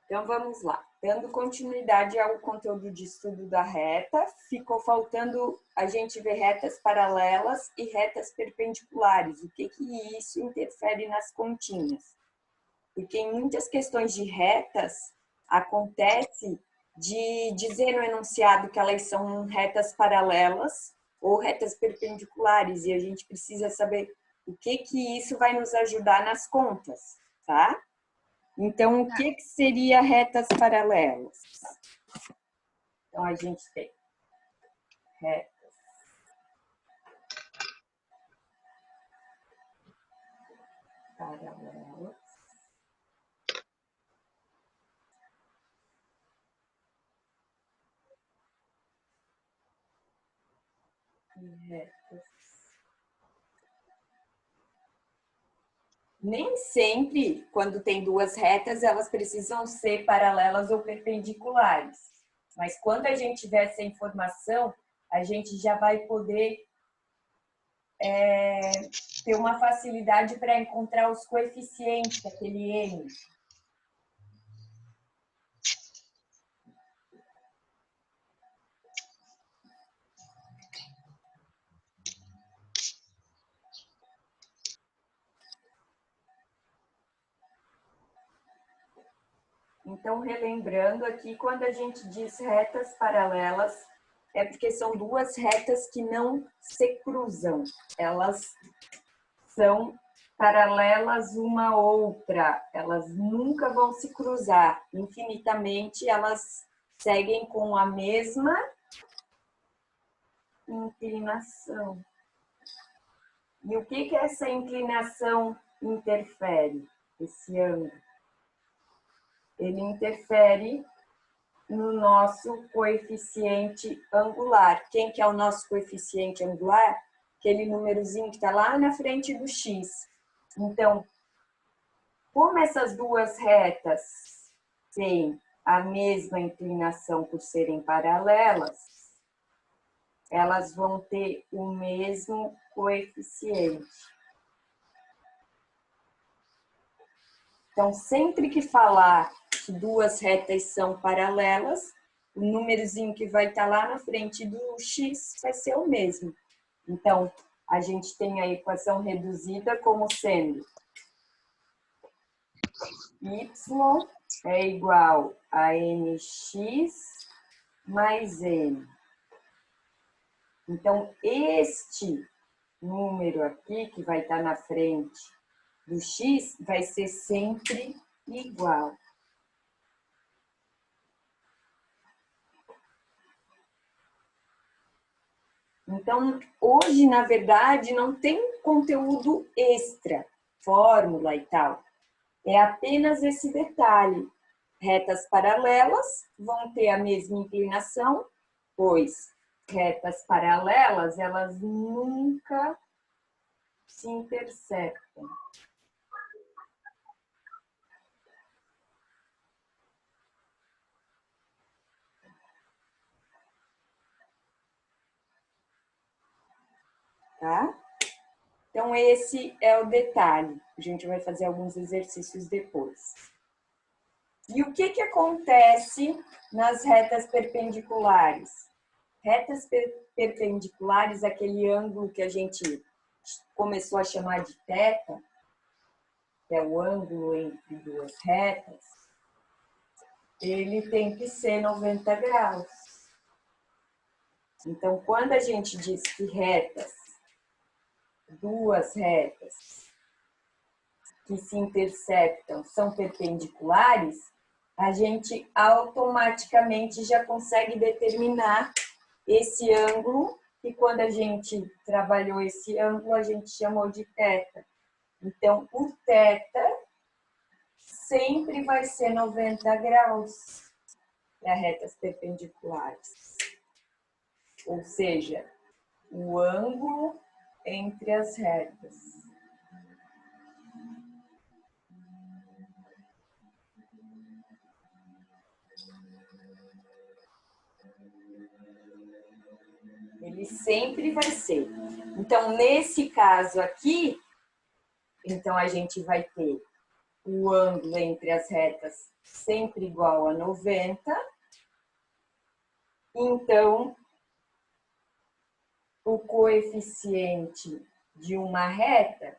Então, vamos lá. Dando continuidade ao conteúdo de estudo da reta, ficou faltando a gente ver retas paralelas e retas perpendiculares. O que isso interfere nas continhas? Porque em muitas questões de retas, acontece de dizer no enunciado que elas são retas paralelas ou retas perpendiculares, e a gente precisa saber o que isso vai nos ajudar nas contas, tá? Então, o que seria retas paralelas? Então, a gente tem retas paralelas e retas. Nem sempre, quando tem duas retas, elas precisam ser paralelas ou perpendiculares. Mas quando a gente tiver essa informação, a gente já vai poder ter uma facilidade para encontrar os coeficientes daquele n. Então, relembrando aqui, quando a gente diz retas paralelas, é porque são duas retas que não se cruzam. Elas são paralelas uma à outra. Elas nunca vão se cruzar. Infinitamente, elas seguem com a mesma inclinação. E o que essa inclinação interfere? Esse ângulo. Ele interfere no nosso coeficiente angular. Quem que é o nosso coeficiente angular? Aquele númerozinho que está lá na frente do x. Então, como essas duas retas têm a mesma inclinação por serem paralelas, elas vão ter o mesmo coeficiente. Então, sempre que falar que duas retas são paralelas, o númerozinho que vai estar lá na frente do x vai ser o mesmo. Então, a gente tem a equação reduzida como sendo y é igual a nx mais n. Então, este número aqui, que vai estar na frente do x, vai ser sempre igual. Então, hoje, na verdade, não tem conteúdo extra, fórmula e tal. É apenas esse detalhe. Retas paralelas vão ter a mesma inclinação, pois retas paralelas, elas nunca se intersectam. Tá? Então, esse é o detalhe. A gente vai fazer alguns exercícios depois. E o que acontece nas retas perpendiculares? Retas perpendiculares, aquele ângulo que a gente começou a chamar de θ, que é o ângulo entre duas retas, ele tem que ser 90 graus. Então, quando a gente diz que duas retas que se intersectam são perpendiculares, a gente automaticamente já consegue determinar esse ângulo, e quando a gente trabalhou esse ângulo, a gente chamou de θ. Então, o θ sempre vai ser 90 graus para retas perpendiculares. Ou seja, o ângulo entre as retas. Ele sempre vai ser. Então, nesse caso aqui, então a gente vai ter o ângulo entre as retas sempre igual a 90. Então, o coeficiente de uma reta,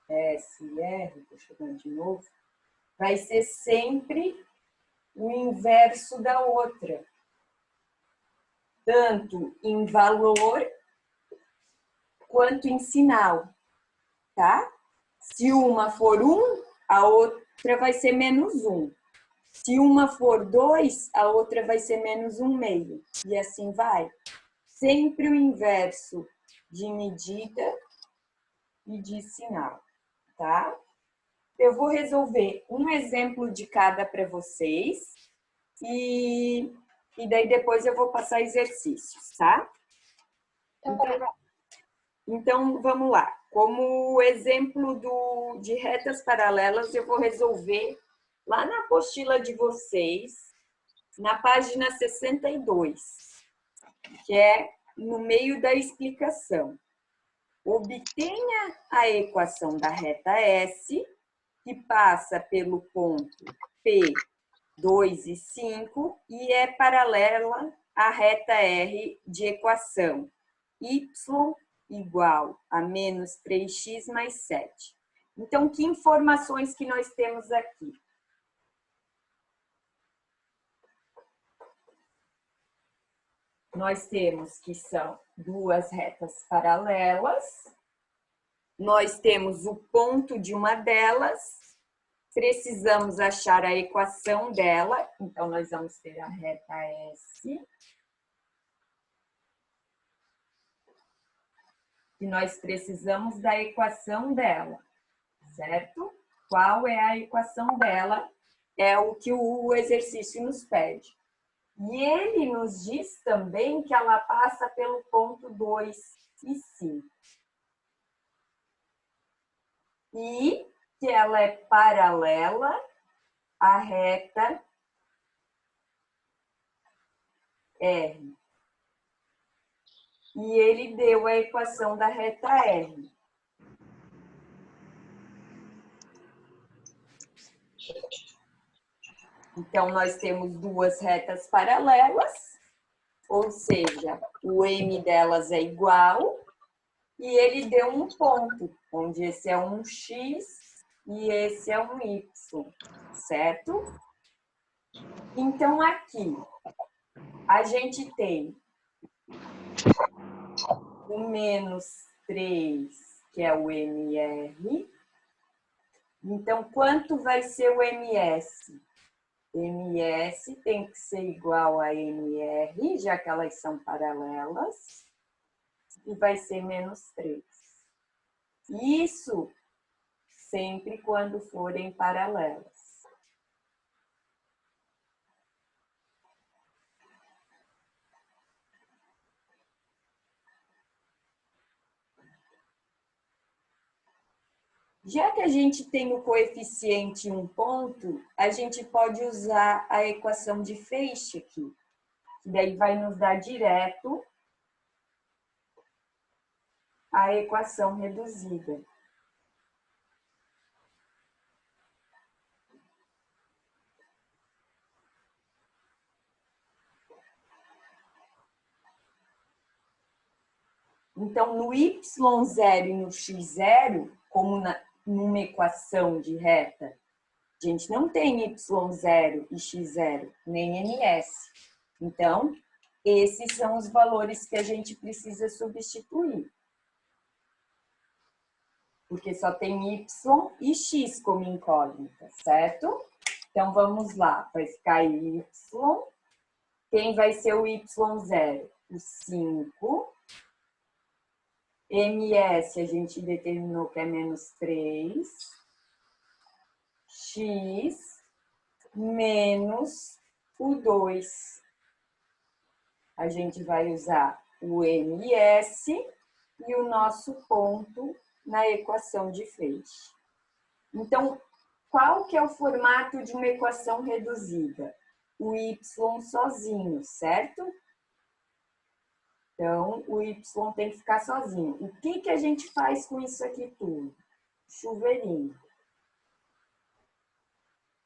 SR, deixa eu ver de novo, vai ser sempre o inverso da outra, tanto em valor quanto em sinal, tá? Se uma for 1, a outra vai ser menos 1. Se uma for 2, a outra vai ser menos 1/2. E assim vai. Sempre o inverso de medida e de sinal, tá? Eu vou resolver um exemplo de cada para vocês e daí depois eu vou passar exercícios, tá? Então, vamos lá. Como exemplo de retas paralelas, eu vou resolver lá na apostila de vocês, na página 62, que é no meio da explicação. Obtenha a equação da reta S, que passa pelo ponto P, 2 e 5, e é paralela à reta R de equação y igual a menos 3x mais 7. Então, que informações que nós temos aqui? Nós temos que são duas retas paralelas, nós temos o ponto de uma delas, precisamos achar a equação dela, então nós vamos ter a reta S, e nós precisamos da equação dela, certo? Qual é a equação dela? É o que o exercício nos pede. E ele nos diz também que ela passa pelo ponto 2 e 5. E que ela é paralela à reta R. E ele deu a equação da reta R. Então, nós temos duas retas paralelas, ou seja, o M delas é igual, e ele deu um ponto, onde esse é um X e esse é um Y, certo? Então, aqui, a gente tem o menos 3, que é o MR. Então, quanto vai ser o MS? MS tem que ser igual a MR, já que elas são paralelas, e vai ser menos 3. Isso sempre quando forem paralelas. Já que a gente tem o coeficiente em um ponto, a gente pode usar a equação de feixe aqui. Que daí vai nos dar direto a equação reduzida. Então, no y0 e no x0, como numa equação de reta, a gente não tem y0 e x0, nem ms. Então, esses são os valores que a gente precisa substituir. Porque só tem y e x como incógnita, certo? Então, vamos lá. Vai ficar y. Quem vai ser o y0? O 5. MS a gente determinou que é menos 3. X menos o 2. A gente vai usar o MS e o nosso ponto na equação de feixe. Então, qual que é o formato de uma equação reduzida? O y sozinho, certo? Então, o y tem que ficar sozinho. O que a gente faz com isso aqui tudo? Chuveirinho.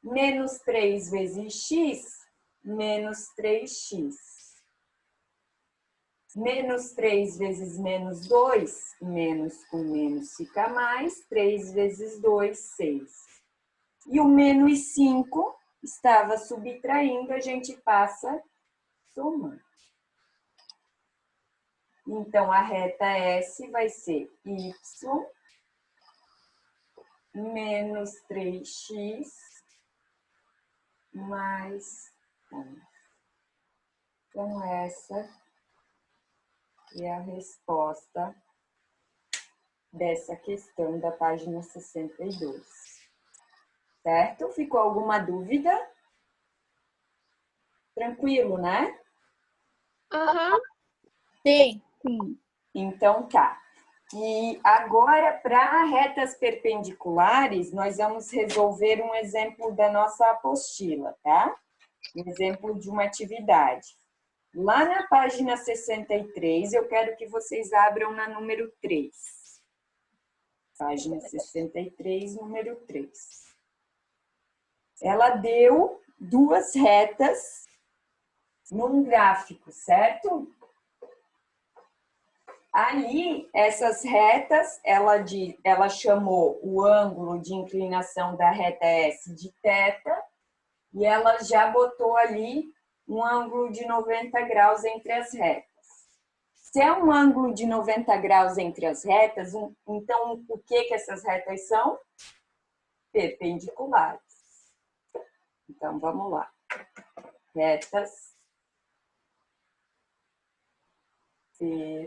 Menos 3 vezes x, menos 3x. Menos 3 vezes menos 2, menos com menos fica mais, 3 vezes 2, 6. E o menos 5 estava subtraindo, a gente passa somando. Então, a reta S vai ser y menos 3x mais 1. Então, essa é a resposta dessa questão da página 62. Certo? Ficou alguma dúvida? Tranquilo, né? Aham. Sim. Sim. Então, tá. E agora, para retas perpendiculares, nós vamos resolver um exemplo da nossa apostila, tá? Um exemplo de uma atividade. Lá na página 63, eu quero que vocês abram na número 3. Página 63, número 3. Ela deu duas retas num gráfico, certo? Ali, essas retas, ela chamou o ângulo de inclinação da reta S de θ, e ela já botou ali um ângulo de 90 graus entre as retas. Se é um ângulo de 90 graus entre as retas, então o que essas retas são? Perpendiculares. Então, vamos lá. Retas perpendiculares.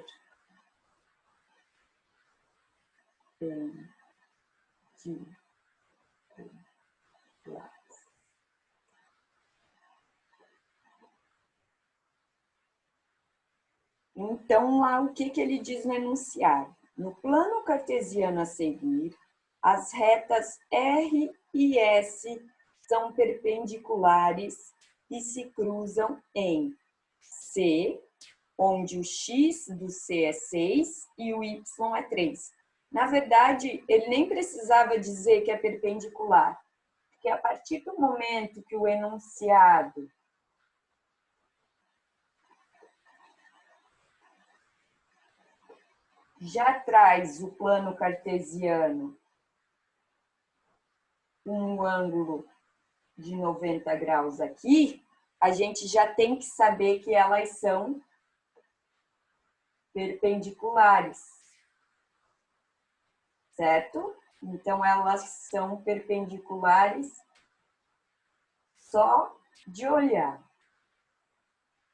Então, lá o que ele diz no enunciado? No plano cartesiano a seguir, as retas R e S são perpendiculares e se cruzam em C, onde o x do C é 6 e o y é 3. Na verdade, ele nem precisava dizer que é perpendicular, porque a partir do momento que o enunciado já traz o plano cartesiano um ângulo de 90 graus aqui, a gente já tem que saber que elas são perpendiculares, certo? Então, elas são perpendiculares só de olhar.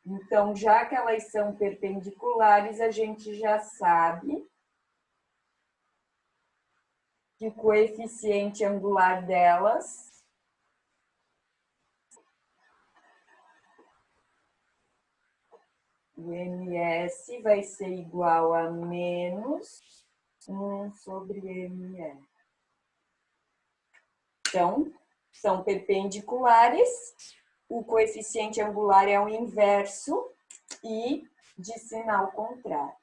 Então, já que elas são perpendiculares, a gente já sabe que o coeficiente angular delas o MS vai ser igual a menos 1 sobre ME. Então, são perpendiculares, o coeficiente angular é o inverso e de sinal contrário.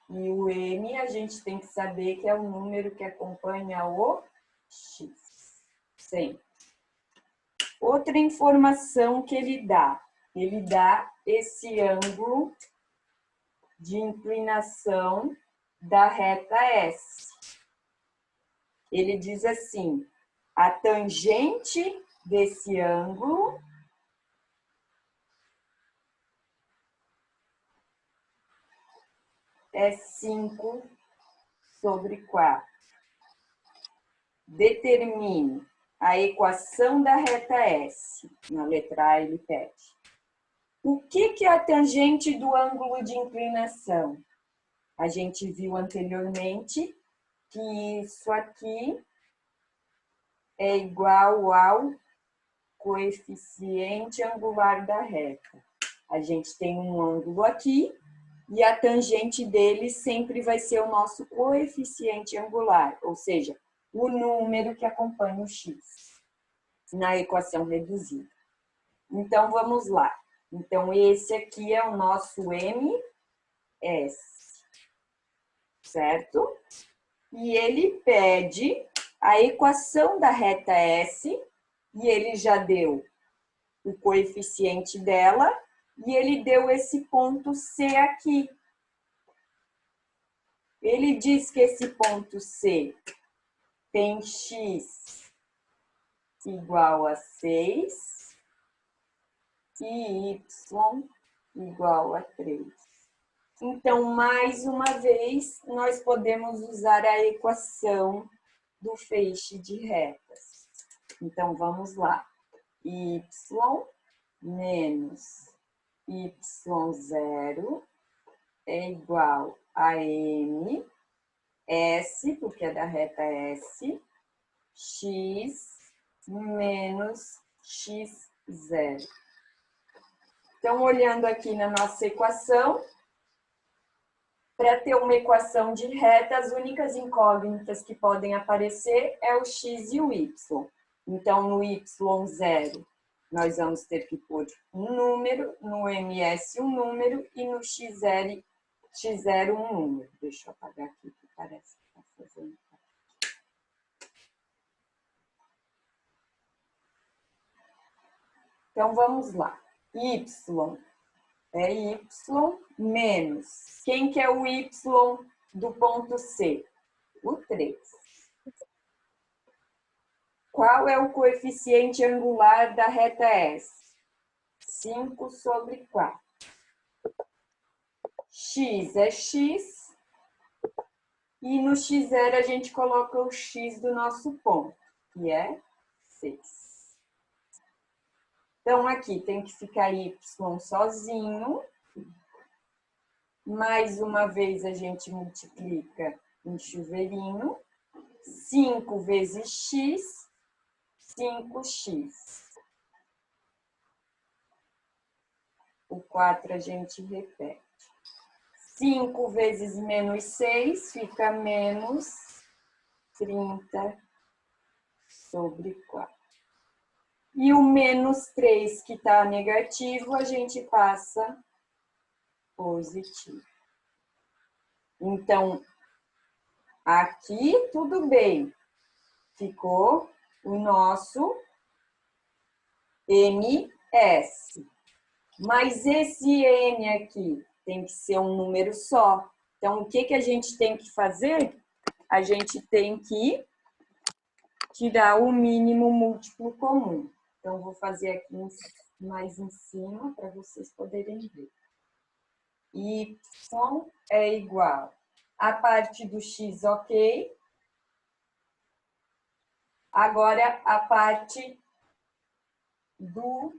E o M a gente tem que saber que é o número que acompanha o X. Sempre. Outra informação que ele dá esse ângulo de inclinação da reta S. Ele diz assim, a tangente desse ângulo é 5 sobre 4. Determine a equação da reta S. Na letra A ele pede. O que é a tangente do ângulo de inclinação? A gente viu anteriormente que isso aqui é igual ao coeficiente angular da reta. A gente tem um ângulo aqui e a tangente dele sempre vai ser o nosso coeficiente angular, ou seja, o número que acompanha o x na equação reduzida. Então, vamos lá. Então, esse aqui é o nosso MS, certo? E ele pede a equação da reta S, e ele já deu o coeficiente dela, e ele deu esse ponto C aqui. Ele diz que esse ponto C tem x igual a 6 e y igual a 3. Então, mais uma vez, nós podemos usar a equação do feixe de retas. Então, vamos lá. Y menos y0 é igual a m, S, porque é da reta S, x menos x0. Então, olhando aqui na nossa equação, para ter uma equação de reta, as únicas incógnitas que podem aparecer é o x e o y. Então, no y0, nós vamos ter que pôr um número, no ms um número e no x0 um número. Deixa eu apagar aqui, que parece que está fazendo. Então, vamos lá. Y é y menos. Quem que é o y do ponto C? O 3. Qual é o coeficiente angular da reta S? 5 sobre 4. X é x. E no x0 a gente coloca o x do nosso ponto, que é 6. Então, aqui tem que ficar y sozinho. Mais uma vez, a gente multiplica em chuveirinho. 5 vezes x, 5x. O 4 a gente repete. 5 vezes menos 6 fica menos 30 sobre 4. E o menos 3, que está negativo, a gente passa positivo. Então, aqui tudo bem. Ficou o nosso MS. Mas esse M aqui tem que ser um número só. Então, o que a gente tem que fazer? A gente tem que tirar o mínimo múltiplo comum. Então, vou fazer aqui mais em cima para vocês poderem ver. Y é igual a parte do x, ok. Agora, a parte do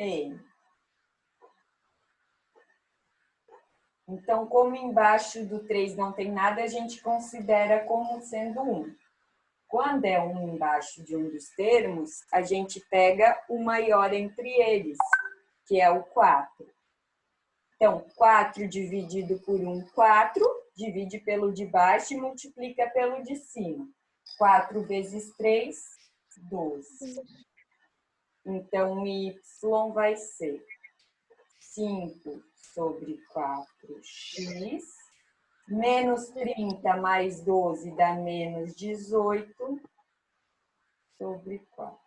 M. Então, como embaixo do 3 não tem nada, a gente considera como sendo 1. Quando é 1 embaixo de um dos termos, a gente pega o maior entre eles, que é o 4. Então, 4 dividido por 1, 4. Divide pelo de baixo e multiplica pelo de cima. 4 vezes 3, 12. Então, y vai ser 5 sobre 4x, menos 30 mais 12 dá menos 18 sobre 4.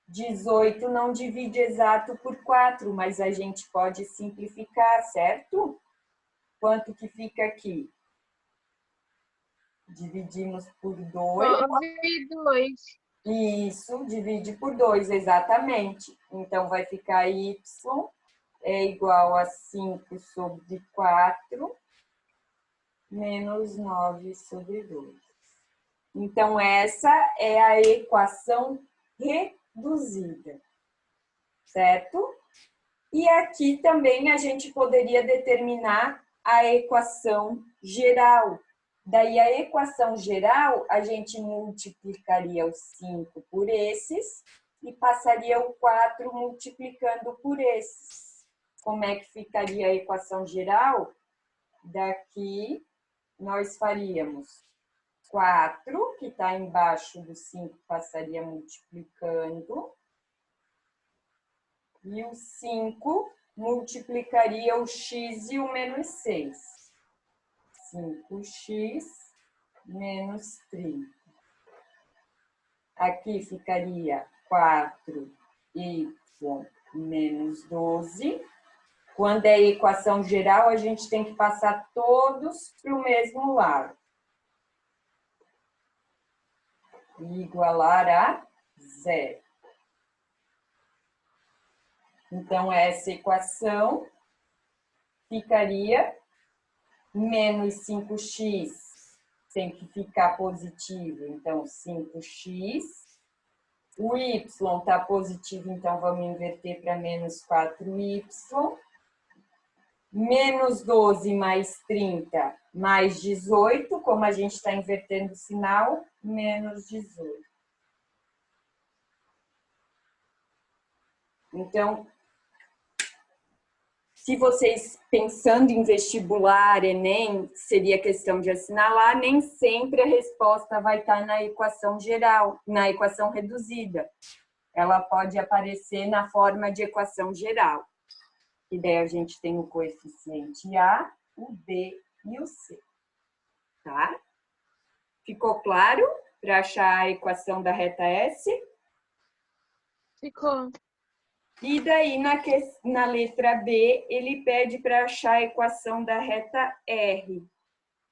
18 não divide exato por 4, mas a gente pode simplificar, certo? Quanto que fica aqui? Dividimos por 2. 9,2. Isso, divide por 2, exatamente. Então, vai ficar y é igual a 5 sobre 4, menos 9 sobre 2. Então, essa é a equação reduzida, certo? E aqui também a gente poderia determinar a equação geral. Daí, a equação geral, a gente multiplicaria o 5 por esses e passaria o 4 multiplicando por esses. Como é que ficaria a equação geral? Daqui, nós faríamos 4, que está embaixo do 5, passaria multiplicando. E o 5 multiplicaria o x e o menos 6. 5x menos 30. Aqui ficaria 4y menos 12. Quando é equação geral, a gente tem que passar todos para o mesmo lado. E igualar a 0. Então, essa equação ficaria menos 5x, tem que ficar positivo, então 5x. O y está positivo, então vamos inverter para menos 4y. Menos 12 mais 30 mais 18, como a gente está invertendo o sinal, menos 18. Então, se vocês pensando em vestibular, Enem, seria questão de assinalar, nem sempre a resposta vai estar na equação geral, na equação reduzida. Ela pode aparecer na forma de equação geral. E daí a gente tem o coeficiente A, o B e o C. Tá? Ficou claro para achar a equação da reta S? Ficou. E daí, na letra B, ele pede para achar a equação da reta R.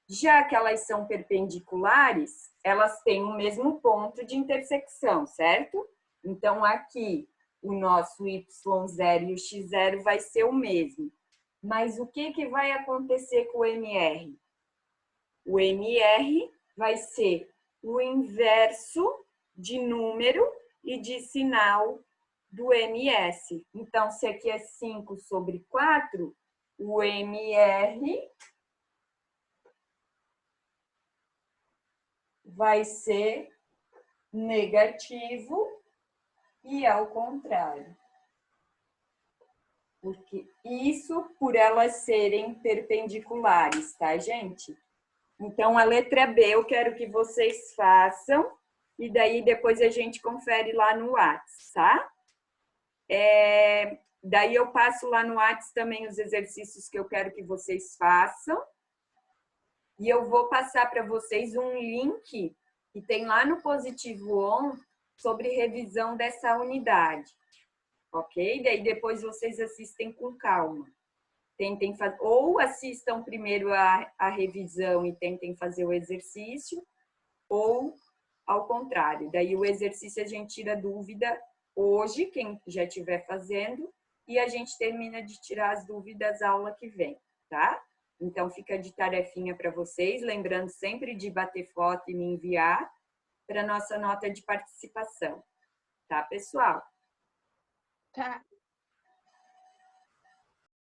Já que elas são perpendiculares, elas têm o mesmo ponto de intersecção, certo? Então, aqui, o nosso y0 e o x0 vai ser o mesmo. Mas o que vai acontecer com o MR? O MR vai ser o inverso de número e de sinal do MS. Então, se aqui é 5 sobre 4, o MR vai ser negativo e ao contrário. Porque isso por elas serem perpendiculares, tá, gente? Então, a letra B eu quero que vocês façam e daí depois a gente confere lá no Whats, tá? Daí eu passo lá no Whats também os exercícios que eu quero que vocês façam. E eu vou passar para vocês um link que tem lá no Positivo On sobre revisão dessa unidade. Ok? Daí depois vocês assistem com calma. Tentem fazer, ou assistam primeiro a revisão e tentem fazer o exercício, ou ao contrário. Daí o exercício a gente tira dúvida hoje, quem já estiver fazendo, e a gente termina de tirar as dúvidas aula que vem, tá? Então fica de tarefinha para vocês, lembrando sempre de bater foto e me enviar para nossa nota de participação. Tá, pessoal? Tá.